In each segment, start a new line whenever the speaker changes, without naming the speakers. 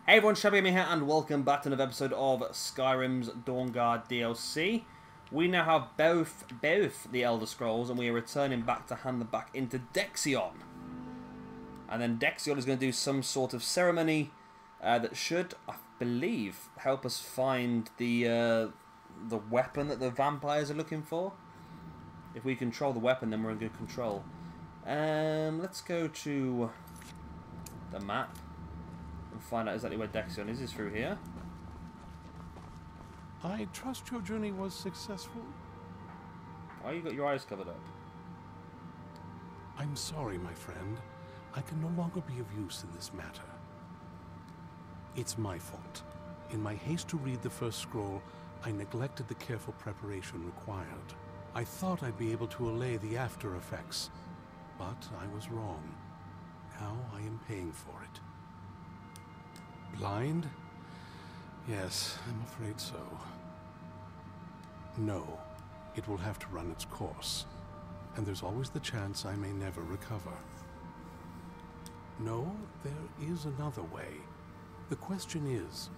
Hey everyone, Shabby here, and welcome back to another episode of Skyrim's Dawnguard DLC. We now have both the Elder Scrolls, and we are returning back to hand them back into Dexion. And then Dexion is going to do some sort of ceremony that should, I believe, help us find the weapon that the vampires are looking for. If we control the weapon, then we're in good control. Let's go to the map and find out exactly where Dexion is. Is through here.
I trust your journey was successful.
Why you got your eyes covered up?
I'm sorry, my friend. I can no longer be of use in this matter. It's my fault. In my haste to read the first scroll, I neglected the careful preparation required. I thought I'd be able to allay the after effects, but I was wrong. Now I am paying for it. Blind? Yes, I'm afraid so. No, it will have to run its course, and there's always the chance I may never recover. No, there is another way. The question is,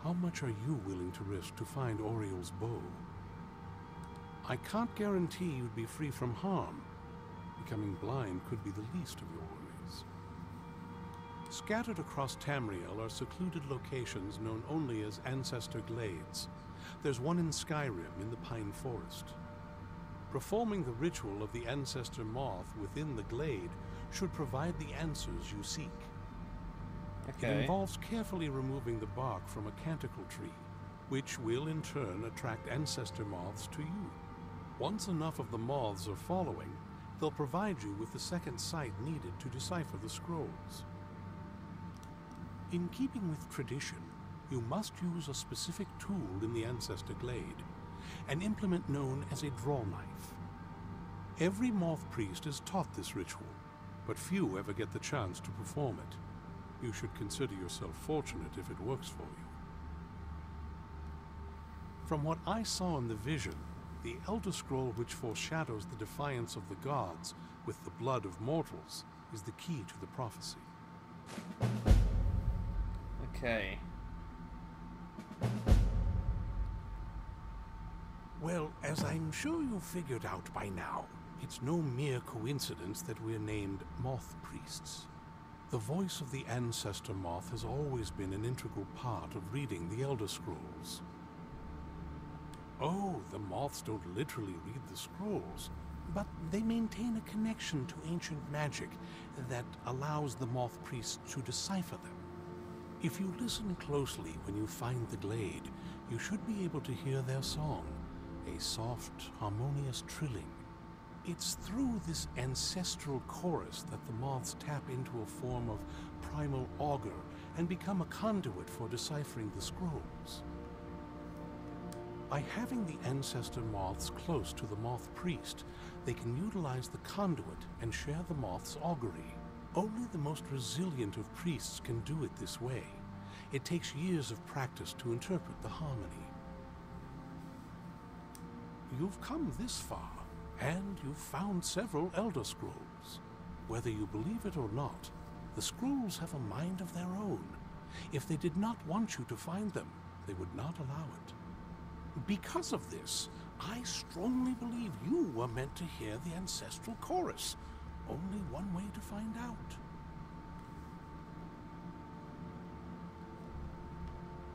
how much are you willing to risk to find Oriel's bow? I can't guarantee you'd be free from harm. Becoming blind could be the least of your worries. Scattered across Tamriel are secluded locations known only as Ancestor Glades. There's one in Skyrim in the Pine Forest. Performing the ritual of the Ancestor Moth within the glade should provide the answers you seek.
Okay.
It involves carefully removing the bark from a canticle tree, which will in turn attract ancestor moths to you. Once enough of the moths are following, they'll provide you with the second sight needed to decipher the scrolls. In keeping with tradition, you must use a specific tool in the Ancestor Glade, an implement known as a draw knife. Every moth priest is taught this ritual, but few ever get the chance to perform it. You should consider yourself fortunate if it works for you. From what I saw in the vision, the Elder Scroll which foreshadows the defiance of the gods with the blood of mortals is the key to the prophecy.
Okay.
Well, as I'm sure you've figured out by now, it's no mere coincidence that we're named Moth Priests. The voice of the Ancestor Moth has always been an integral part of reading the Elder Scrolls. Oh, the moths don't literally read the scrolls, but they maintain a connection to ancient magic that allows the Moth Priests to decipher them. If you listen closely when you find the glade, you should be able to hear their song, a soft, harmonious trilling. It's through this ancestral chorus that the moths tap into a form of primal augur and become a conduit for deciphering the scrolls. By having the ancestor moths close to the moth priest, they can utilize the conduit and share the moth's augury. Only the most resilient of priests can do it this way. It takes years of practice to interpret the harmony. You've come this far, and you've found several Elder Scrolls. Whether you believe it or not, the scrolls have a mind of their own. If they did not want you to find them, they would not allow it. Because of this, I strongly believe you were meant to hear the ancestral chorus. Only one way to find out.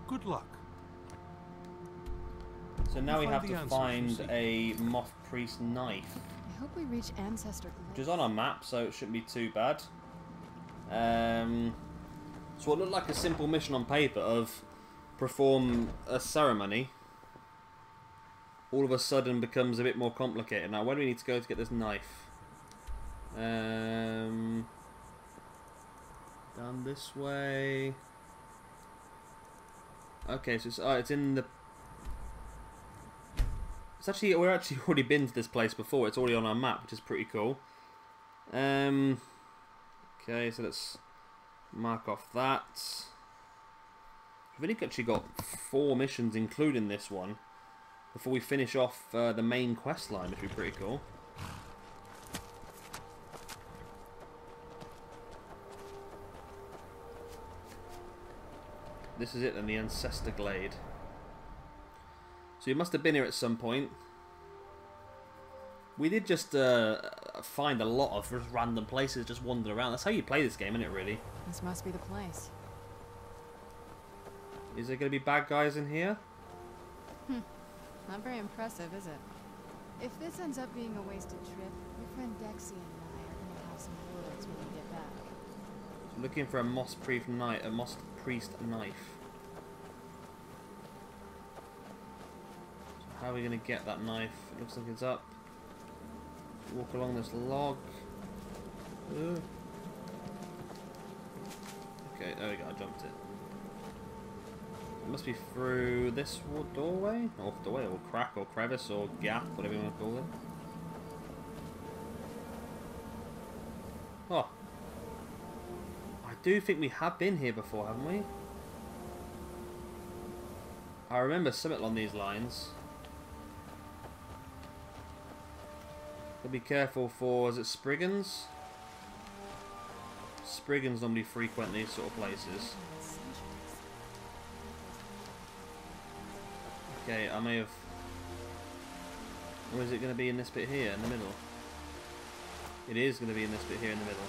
Good luck.
So now we have to find a Moth Priest knife.
I hope we reach Ancestor Glade.
Which is on our map, so it shouldn't be too bad. So what looked like a simple mission on paper of perform a ceremony, all of a sudden becomes a bit more complicated. Now, where do we need to go to get this knife? Down this way. Okay, so it's in the... It's actually, we're actually already been to this place before. It's already on our map, which is pretty cool. Okay, so let's mark off that. We've only actually got 4 missions, including this one, before we finish off the main quest line, which would be pretty cool. This is it then, the Ancestor Glade. So you must have been here at some point. We did just find a lot of just random places just wandering around. That's how you play this game, isn't it, really?
This must be the place.
Is there going to be bad guys in here?
Not very impressive, is it? If this ends up being a wasted trip, your friend Dexy and I are going to have some words when we get back.
Looking for a moss priest knife. So how are we going to get that knife? It looks like it's up. Walk along this log. Ooh. Okay, there we go. I jumped it. It must be through this doorway, or crack, or crevice, or gap, whatever you want to call it. Oh. I do think we have been here before, haven't we? I remember something along these lines. But be careful for, is it Spriggans? Spriggans normally frequent these sort of places. Okay, I may have... Or is it going to be in this bit here, in the middle? It is going to be in this bit here in the middle.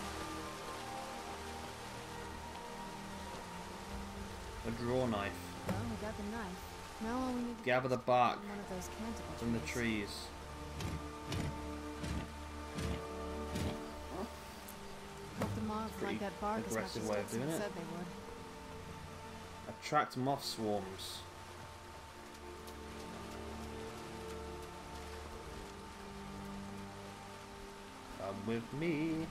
A draw knife.
Well, we got the knife. Now all we need to
Gather the
do is
bark
find one of those canticle
from the trees.
Hope the moths
Pretty
like that bark as much as
aggressive way of
Dixon
doing it.
said they would.
Attract moth swarms. Come with me,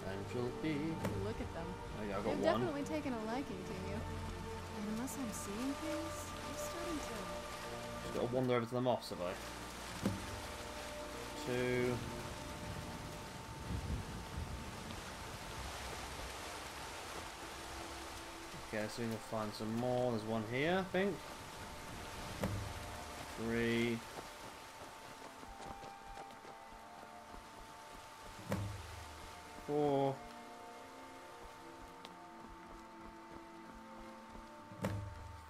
and you'll be...
Look at them.
Oh yeah, I got
They've
one.
definitely taken a liking to you. And unless I'm seeing things, I'm starting to...
Just gotta wander over to the moths, have I? 2... Okay, so we can find some more. There's one here, I think. 3... 4...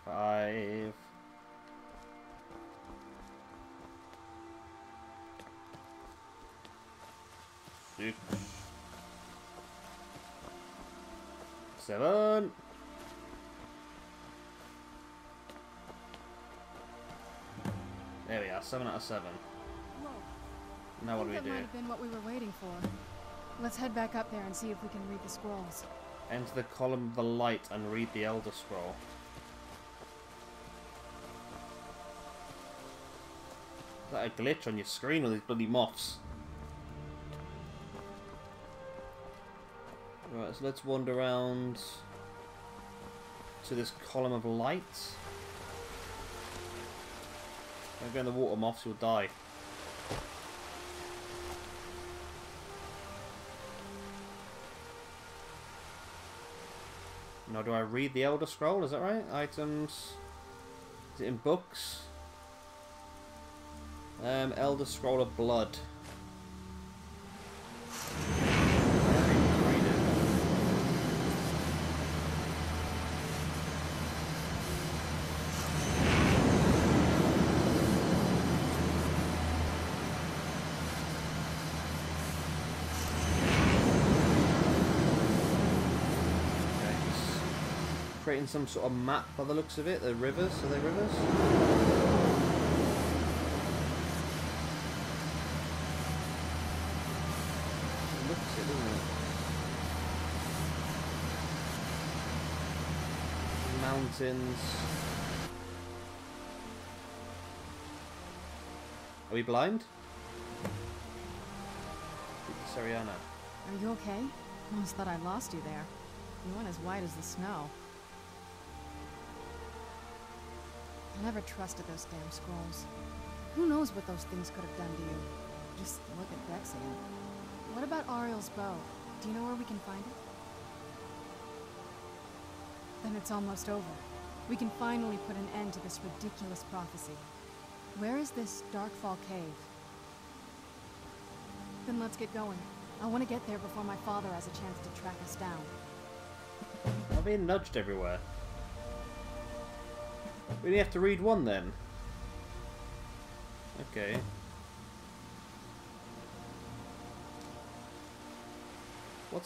5... 6... 7... There we are, 7 out of 7.
Whoa.
Now what do we
That
do?
might have been what we were waiting for. Let's head back up there and see if we can read the scrolls.
Enter the column of the light and read the Elder Scroll. Is that a glitch on your screen with these bloody moths? Right, so let's wander around to this column of light. Don't go in the water, moths, you'll die. Now, do I read the Elder Scroll? Is that right? Items. Is it in books? Elder Scroll of Blood. Creating some sort of map by the looks of it. The rivers, are they rivers? It looks it, doesn't it? Mountains. Are we blind? Sariana.
Are you okay? Almost thought I lost you there. You went as white as the snow. I never trusted those damn scrolls. Who knows what those things could have done to you? Just look at Dexy. What about Ariel's bow? Do you know where we can find it? Then it's almost over. We can finally put an end to this ridiculous prophecy. Where is this Darkfall cave? Then let's get going. I want to get there before my father has a chance to track us down.
I'm being nudged everywhere. We only have to read one then. Okay.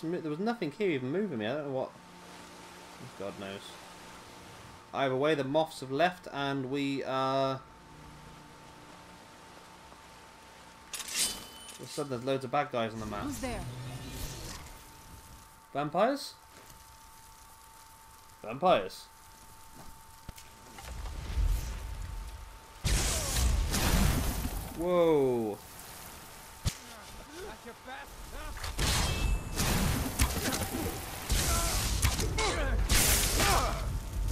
There was nothing here even moving me. I don't know what. God knows. Either way, the moths have left, and we are. All of a sudden, there's loads of bad guys on the map.
Who's there?
Vampires? Vampires. Whoa.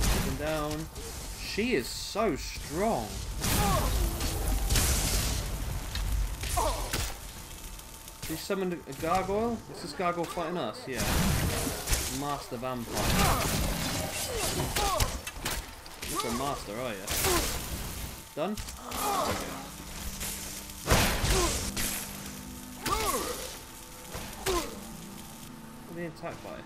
Taken down. She is so strong. She summoned a gargoyle? Is this gargoyle fighting us? Yeah. Master vampire. You're a master, are you? Done? Okay. What are they attacked by?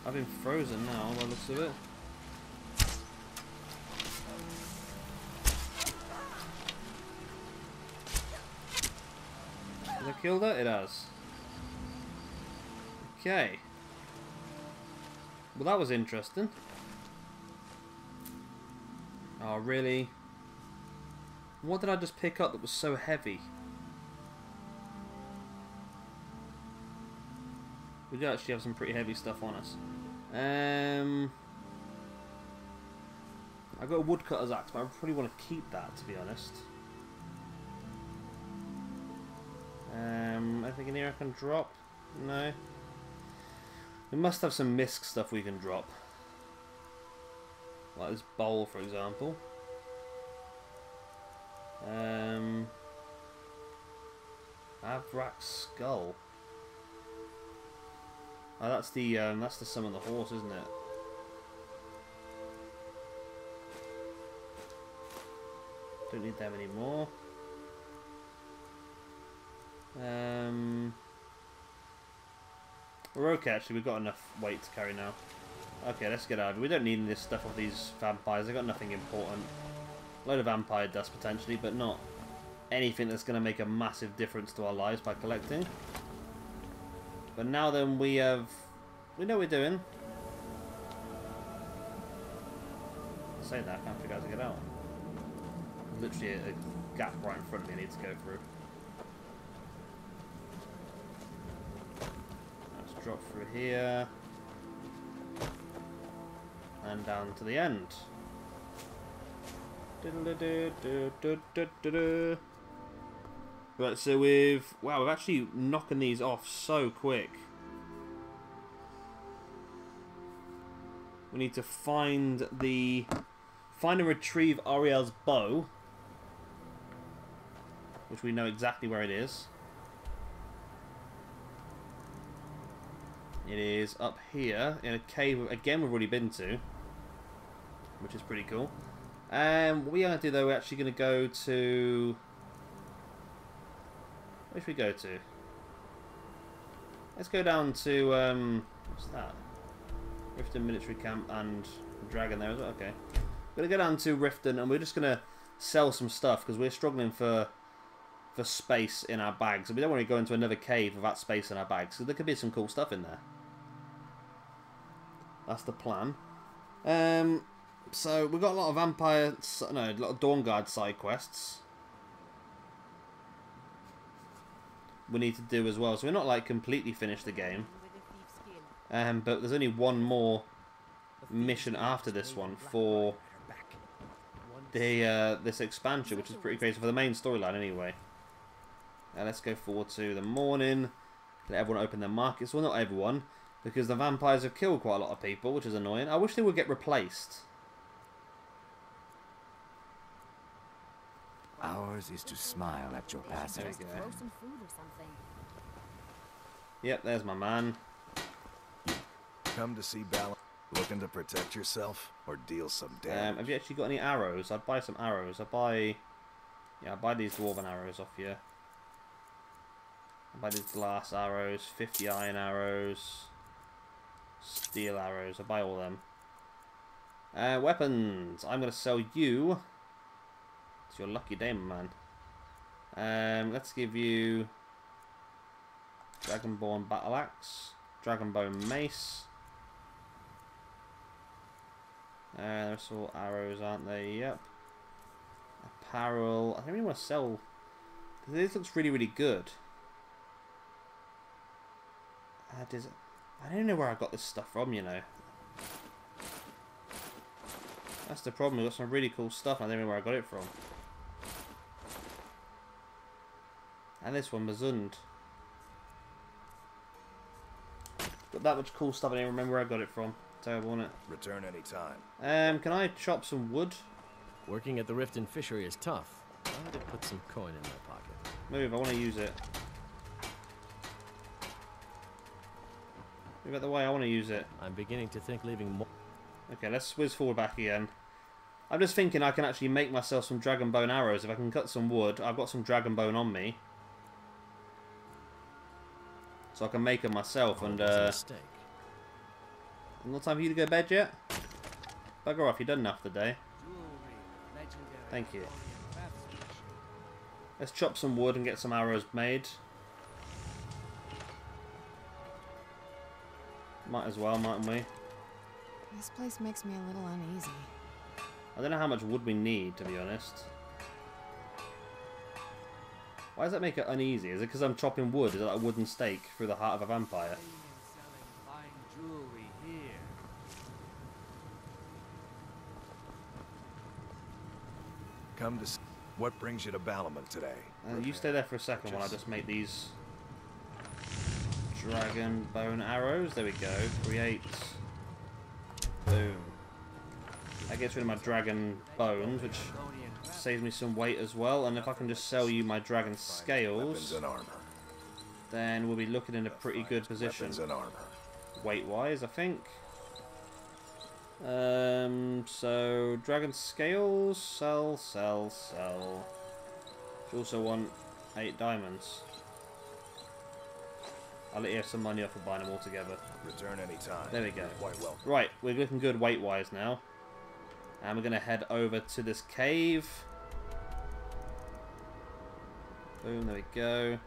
I've been frozen now, by the looks of it. Has it killed her? It has. Okay. Well, that was interesting. Oh, really? What did I just pick up that was so heavy? We do actually have some pretty heavy stuff on us. I've got a woodcutter's axe, but I probably want to keep that, to be honest. Anything in here I can drop? No. We must have some misc stuff we can drop. Like this bowl, for example. Avrak's skull. Oh, that's the summon the horse, isn't it? Don't need them anymore. We're okay actually, we've got enough weight to carry now. Okay, let's get out of it. We don't need this stuff off these vampires, they've got nothing important. A load of vampire dust potentially, but not anything that's going to make a massive difference to our lives by collecting. But now then we know what we're doing. I say that, I can't figure out how to get out. There's literally a gap right in front of me I need to go through. Let's drop through here. And down to the end. Right, so we're actually knocking these off so quick. We need to find and retrieve Ariel's bow, which we know exactly where it is. It is up here in a cave again we've already been to, which is pretty cool. What we are going to do though, we're actually going to go to... Where should we go to? Let's go down to, what's that? Riften Military Camp and Dragon there as well. Okay. We're going to go down to Riften and we're just going to sell some stuff because we're struggling for space in our bags. And we don't want to go into another cave without space in our bags. So there could be some cool stuff in there. That's the plan. So we've got a lot of a lot of Dawnguard side quests we need to do as well. So we're not like completely finished the game. But there's only one more mission after this one for the this expansion, which is pretty crazy for the main storyline anyway. Let's go forward to the morning. Let everyone open their markets. Well, not everyone, because the vampires have killed quite a lot of people, which is annoying. I wish they would get replaced.
Ours is to smile at your passing.
Yep, there's my man.
Come to see balance. Looking to protect yourself or deal some damage.
Have you actually got any arrows? I'd buy some arrows. I'll buy these dwarven arrows off you. I'll buy these glass arrows, 50 iron arrows, steel arrows. I'll buy all them. Weapons. I'm going to sell you. It's your lucky day, my man. Let's give you Dragonborn Battle Axe, Dragonbone Mace. There's all arrows, aren't they? Yep. Apparel. I don't really want to sell. This looks really, really good. I don't even know where I got this stuff from, you know. That's the problem. We've got some really cool stuff. I don't know where I got it from. And this one, Mazund. Got that much cool stuff. I don't remember where I got it from. Terrible, isn't it?
Return anytime.
Can I chop some wood?
Working at the Rift and Fishery is tough. I had to put some coin in my pocket.
Move, I want to use it. Move out the way, I want to use it.
I'm beginning to think leaving more.
Okay, let's whiz forward back again. I'm just thinking I can actually make myself some dragonbone arrows. If I can cut some wood, I've got some dragonbone on me. So I can make them myself and
Mistake.
not time for you to go to bed yet? Bugger off, you've done enough today. Thank you. Let's chop some wood and get some arrows made. Might as well, mightn't we?
This place makes me a little uneasy.
I don't know how much wood we need, to be honest. Why does that make it uneasy? Is it because I'm chopping wood? Is it like a wooden stake through the heart of a vampire?
Come to see. What brings you to Balamon today?
You stay there for a second while I just make these dragon bone arrows. There we go. Create. Boom. That gets rid of my dragon bones, which saves me some weight as well. And if I can just sell you my dragon scales,
and armor.
then we'll be looking in a pretty good position.
And armor.
Weight-wise, I think. So dragon scales, sell. You also want 8 diamonds. I'll let you have some money off for buying them all together.
Return anytime.
There we go.
Quite welcome.
Right, we're looking good weight-wise now. And we're going to head over to this cave. Boom, there we go.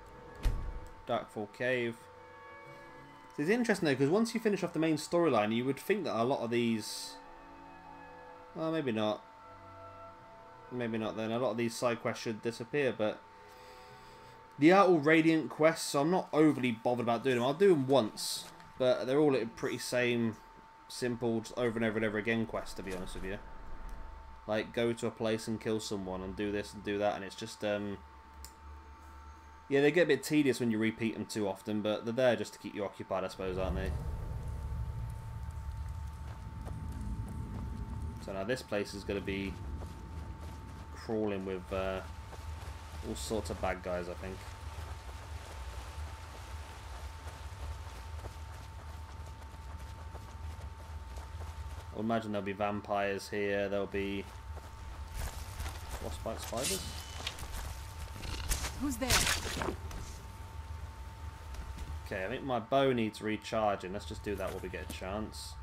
Darkfall Cave. So it's interesting though, because once you finish off the main storyline, you would think that a lot of these... Well, maybe not. Maybe not then. A lot of these side quests should disappear, but... They are all Radiant quests, so I'm not overly bothered about doing them. I'll do them once, but they're all pretty same, simple, just over and over and over again quests, to be honest with you. Like, go to a place and kill someone and do this and do that, and it's just, yeah, they get a bit tedious when you repeat them too often, but they're there just to keep you occupied, I suppose, aren't they? So now this place is going to be crawling with all sorts of bad guys, I think. I would imagine there'll be vampires here, there'll be frostbite spiders.
Who's there?
Okay, I think my bow needs recharging. Let's just do that while we get a chance.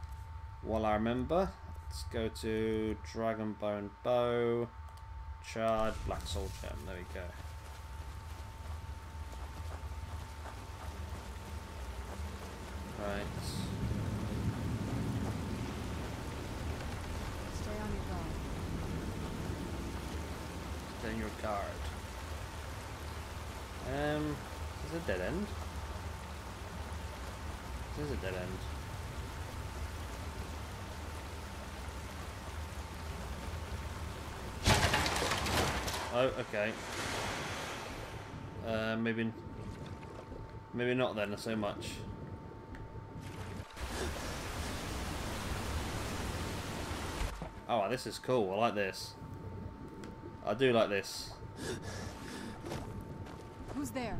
While I remember, let's go to Dragonbone Bow, charge, Black Soul Gem. There we go. Right.
Stay on your guard.
Stay on your guard. Is this a dead end? This is a dead end. Oh, okay. Maybe not then so much. Oh, this is cool. I like this. I do like this.
Who's there?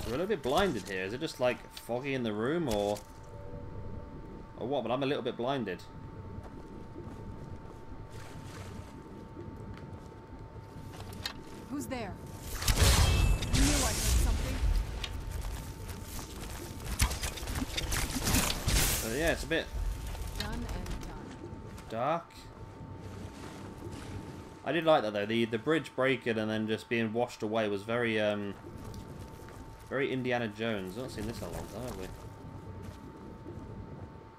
We're a little bit blinded here. Is it just like foggy in the room or what? But I'm a little bit blinded.
Who's there? I knew I heard something.
Yeah, it's a bit
Done and done.
dark. I did like that though. The bridge breaking and then just being washed away was very very Indiana Jones. I've not seen this in a long time, have we?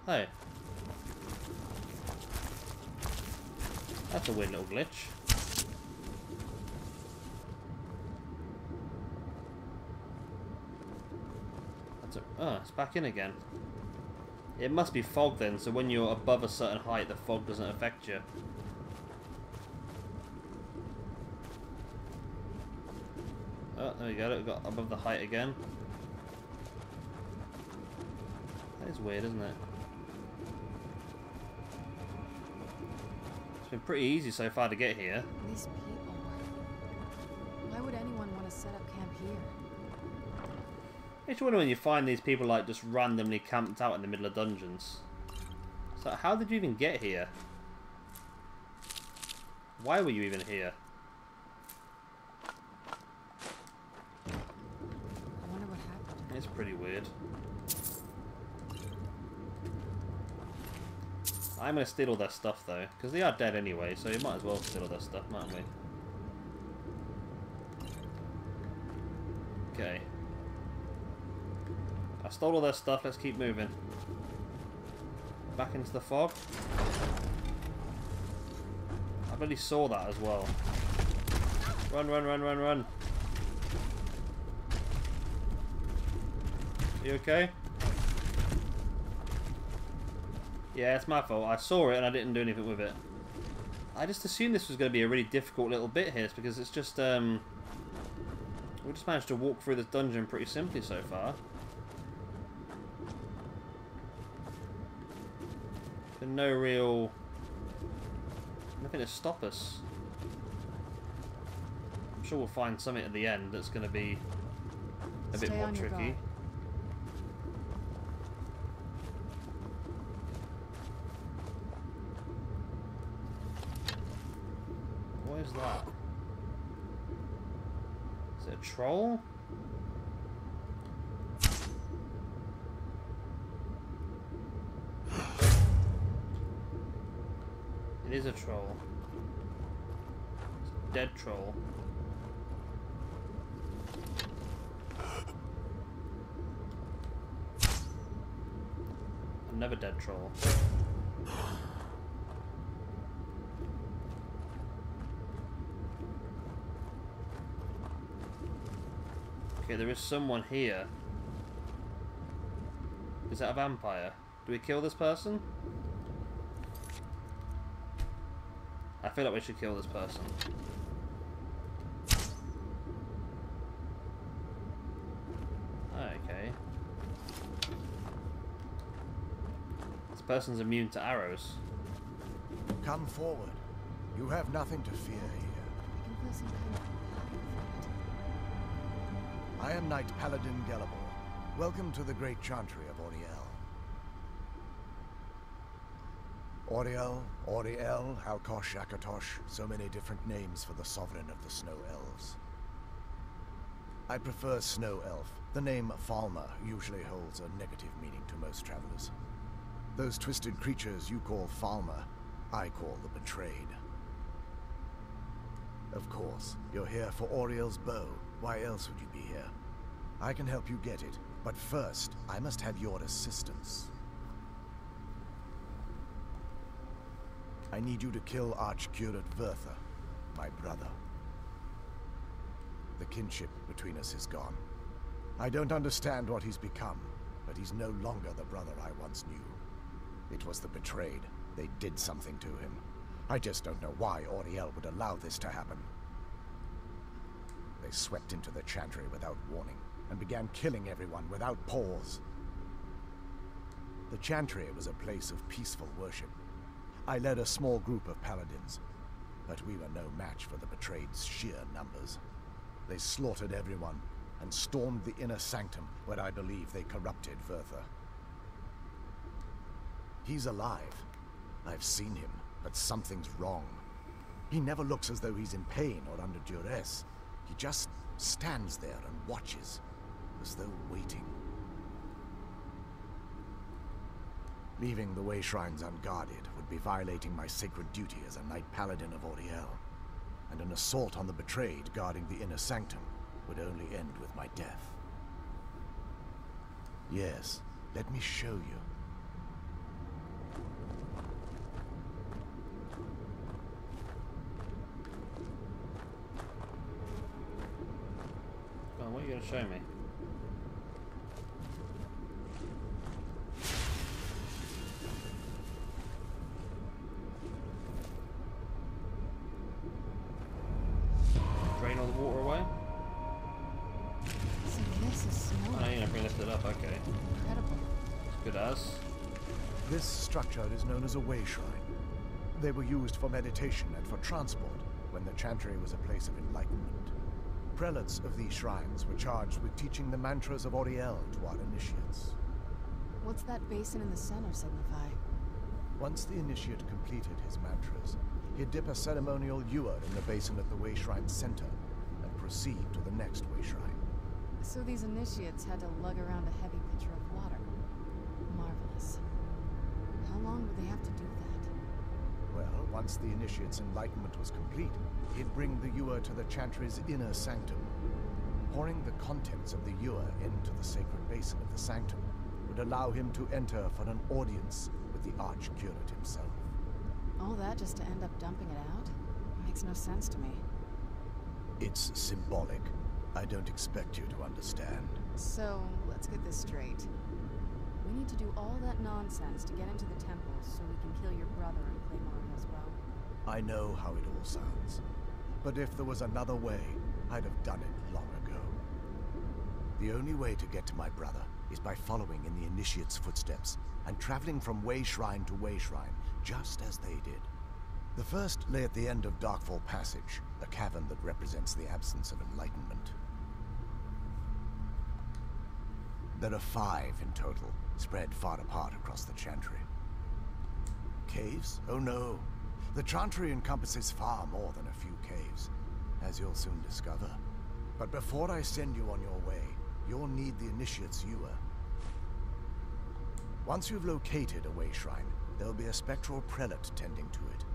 Hey. That's a weird little glitch. Oh, it's back in again. It must be fog then, so when you're above a certain height, the fog doesn't affect you. Oh, there we go. It got above the height again. That is weird, isn't it? It's been pretty easy so far to get here.
These people. Why would anyone want to set up camp here?
It's wonder when you find these people like just randomly camped out in the middle of dungeons. So how did you even get here? Why were you even here?
I wonder what happened.
It's pretty weird. I'm gonna steal all their stuff though, because they are dead anyway, so you might as well steal all their stuff, mightn't we? Okay. I stole all their stuff, let's keep moving. Back into the fog. I really saw that as well. Run, run, run, run, run. You okay? Yeah, it's my fault. I saw it and I didn't do anything with it. I just assumed this was going to be a really difficult little bit here, because it's just, we just managed to walk through this dungeon pretty simply so far. Been no real... nothing to stop us. I'm sure we'll find something at the end that's going to be a bit more tricky. What is that? Is it a troll? It is a troll. It's a dead troll. Another dead troll. Okay, there is someone here. Is that a vampire? Do we kill this person? I feel like we should kill this person. Okay. This person's immune to arrows.
Come forward. You have nothing to fear here.
I can feel some kind of passion for it.
I am Knight Paladin Gelibor. Welcome to the great Chantry of Auriel, Auriel, Halkosh, Akatosh, so many different names for the sovereign of the Snow Elves. I prefer Snow Elf. The name Falmer usually holds a negative meaning to most travelers. Those twisted creatures you call Falmer, I call the Betrayed. Of course, you're here for Auriel's bow. Why else would you be here? I can help you get it, but first, I must have your assistance. I need you to kill Archcurate Vertha, my brother. The kinship between us is gone. I don't understand what he's become, but he's no longer the brother I once knew. It was the Betrayed. They did something to him. I just don't know why Auriel would allow this to happen. They swept into the Chantry without warning, and began killing everyone without pause. The Chantry was a place of peaceful worship. I led a small group of paladins, but we were no match for the Betrayed's sheer numbers. They slaughtered everyone, and stormed the inner sanctum, where I believe they corrupted Vertha. He's alive. I've seen him, but something's wrong. He never looks as though he's in pain or under duress. He just stands there and watches, as though waiting. Leaving the way shrines unguarded would be violating my sacred duty as a Knight Paladin of Auriel, and an assault on the betrayed guarding the inner sanctum would only end with my death. Yes, let me show you.
Go on, what are you going to show me? Drain all the water away?
So this is snow.
Oh, no, you're going to lift it up, okay.
Incredible.
As good as.
This structure is known as a way shrine. They were used for meditation and for transport when the Chantry was a place of enlightenment. Prelates of these shrines were charged with teaching the mantras of Auriel to our initiates.
What's that basin in the center signify?
Once the initiate completed his mantras, he'd dip a ceremonial ewer in the basin at the way shrine's center and proceed to the next way shrine.
So these initiates had to lug around a heavy pitcher of water. Marvelous. How long would they have to do that?
Well, once the initiate's enlightenment was complete, he'd bring the ewer to the Chantry's inner sanctum. Pouring the contents of the ewer into the sacred basin of the sanctum would allow him to enter for an audience with the Archcurate himself.
All that just to end up dumping it out? Makes no sense to me.
It's symbolic. I don't expect you to understand.
So, let's get this straight. We need to do all that nonsense to get into the temple so we can kill your brother and claim Auriel's bow.
I know how it all sounds. But if there was another way, I'd have done it long ago. The only way to get to my brother is by following in the initiate's footsteps and traveling from way shrine to way shrine, just as they did. The first lay at the end of Darkfall Passage, a cavern that represents the absence of enlightenment. There are 5 in total, spread far apart across the Chantry. Caves? Oh no. The Chantry encompasses far more than a few caves, as you'll soon discover. But before I send you on your way, you'll need the initiate's ewer. Once you've located a way shrine, there'll be a spectral prelate tending to it.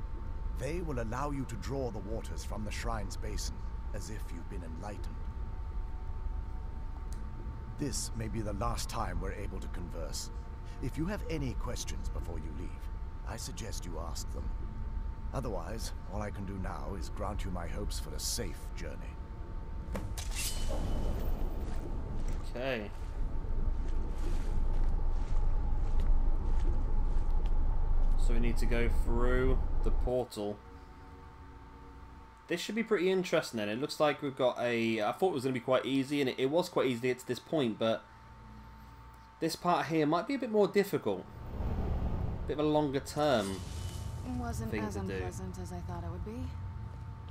They will allow you to draw the waters from the shrine's basin, as if you've been enlightened. This may be the last time we're able to converse. If you have any questions before you leave, I suggest you ask them. Otherwise, all I can do now is grant you my hopes for a safe journey.
Okay. So we need to go through the portal. This should be pretty interesting then. It looks like we've got a... I thought it was going to be quite easy, and it was quite easy to get to this point, but this part here might be a bit more difficult. A bit of a longer term
Wasn't
thing
as
to do.
unpleasant as I thought it would be.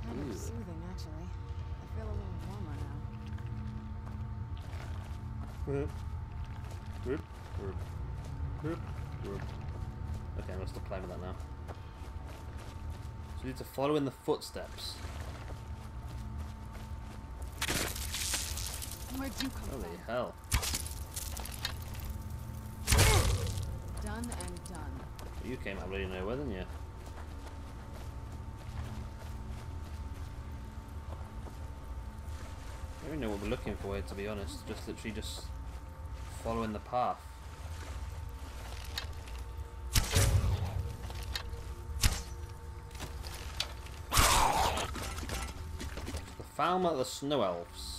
Kind of soothing, actually. I feel a little warmer now.
Okay, I'm going to stop playing with that now. So we need to follow in the footsteps.
Where'd you come
Holy
from?
hell.
Done and done.
You came out really nowhere, didn't you? I don't even know what we're looking for here, to be honest. Just literally just following the path. The farm at the Snow Elves.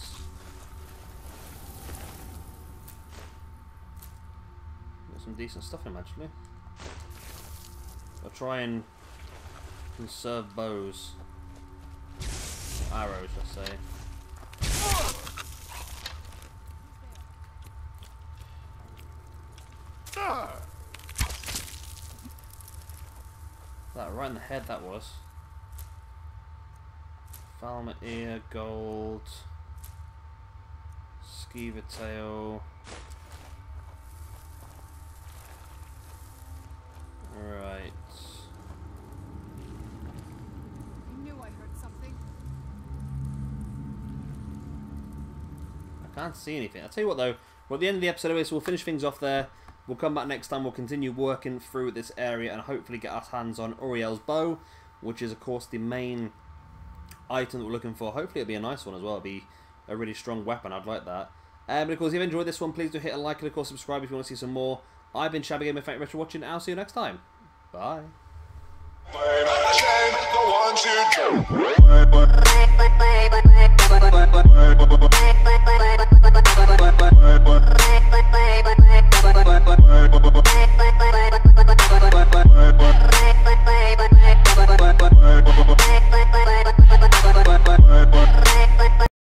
Got some decent stuff in them, actually. I'll try and conserve bows. Arrows, I say. That right in the head, that was. Falmer ear, gold. Skeever tail. Right.
I knew I heard something.
I can't see anything. I'll tell you what though, well, at the end of the episode anyway, so we'll finish things off there. We'll come back next time. We'll continue working through this area and hopefully get our hands on Uriel's bow, which is, of course, the main item that we're looking for. Hopefully it'll be a nice one as well. It'll be a really strong weapon. I'd like that. But of course, if you've enjoyed this one, please do hit a like and, of course, subscribe if you want to see some more. I've been Shabby Gamer. Thank you very much for watching. I'll see you next time. Bye.
Bye.